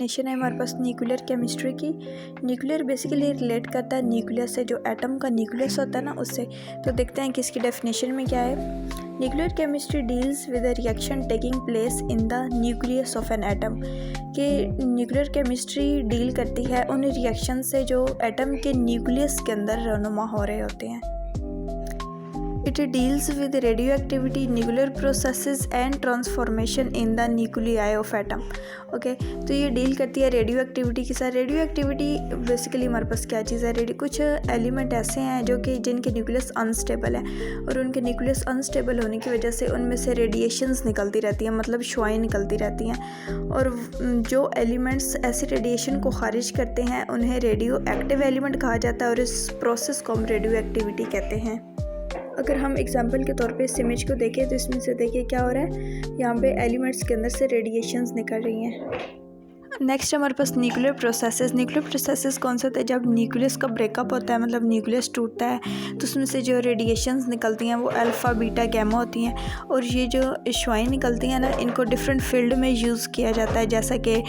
Definition है हमारे पास nuclear chemistry की। न्यूक्लियर बेसिकली रिलेट करता है न्यूक्लियस से, जो एटम का न्यूक्लियस होता है ना, उससे। तो देखते हैं कि इसकी डेफिनेशन में क्या है। Nuclear chemistry deals with a reaction taking place in the nucleus of an atom. कि न्यूक्लियर केमिस्ट्री डील करती है उन रिएक्शन से जो एटम के न्यूक्लियस के अंदर रहनुमा हो रहे होते हैं। It deals with radio activity, nuclear processes and transformation in the nuclei of atom. Okay, तो ये डील करती है रेडियो एक्टिविटी के साथ। रेडियो एक्टिविटी बेसिकली हमारे पास क्या चीज़ है, कुछ एलिमेंट ऐसे हैं जो कि जिनके न्यूक्लियस अनस्टेबल है, और उनके न्यूक्लियस अनस्टेबल होने की वजह से उनमें से रेडिएशंस निकलती रहती हैं, मतलब शुआएँ निकलती रहती हैं। और जो एलिमेंट्स ऐसे रेडिएशन को खारिज करते हैं उन्हें रेडियो एक्टिव एलिमेंट कहा जाता है, और इस प्रोसेस को हम रेडियो एक्टिविटी कहते हैं। अगर हम एग्जांपल के तौर पे इस इमेज को देखें तो इसमें से देखिए क्या हो रहा है, यहाँ पे एलिमेंट्स के अंदर से रेडिएशंस निकल रही हैं। नेक्स्ट हमारे पास न्यूक्लियर प्रोसेसेस। न्यूक्लियर प्रोसेसेस कौन सा होता है, जब न्यूक्लियस का ब्रेकअप होता है, मतलब न्यूक्लियस टूटता है, तो उसमें से जो रेडिएशंस निकलती हैं वो अल्फ़ा बीटा गैमा होती हैं। और ये जो शुआएँ निकलती हैं ना, इनको डिफरेंट फील्ड में यूज़ किया जाता है, जैसा कि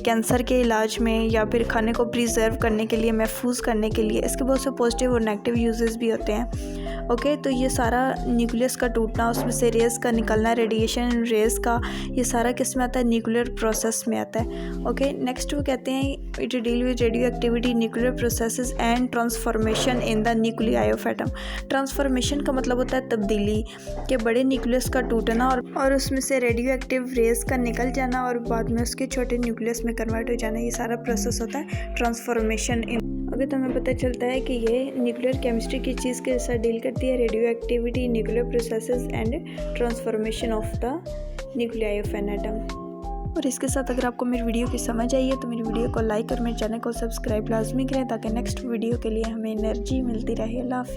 कैंसर के इलाज में, या फिर खाने को प्रिजर्व करने के लिए, महफूज करने के लिए। इसके बहुत से पॉजिटिव और नेगेटिव यूजेस भी होते हैं। ओके, तो ये सारा न्यूक्लियस का टूटना, उसमें से रेज़ का निकलना, रेडिएशन रेज़ का, ये सारा किस में आता है, न्यूक्लियर प्रोसेस में आता है। ओके, नेक्स्ट वो कहते हैं it deal with radio activity, nuclear processes and transformation in the nuclei of atom. Transformation का मतलब होता है तब्दीली, के बड़े न्यूक्लियस का टूटना और उसमें से रेडियो एक्टिव रेज़ का निकल जाना और बाद में उसके छोटे न्यूक्लियस में कन्वर्ट हो जाना, ये सारा प्रोसेस होता है ट्रांसफॉर्मेशन इन। अगर तो हमें पता चलता है कि ये न्यूक्लियर केमिस्ट्री की चीज़ के साथ डील करती है, radio activity, nuclear processes and transformation of the nuclei of an atom. और इसके साथ अगर आपको मेरी वीडियो की समझ आई है तो मेरी वीडियो को लाइक और मेरे चैनल को सब्सक्राइब लाजमी करें, ताकि नेक्स्ट वीडियो के लिए हमें एनर्जी मिलती रहे। अल्लाह हाफ़िज़।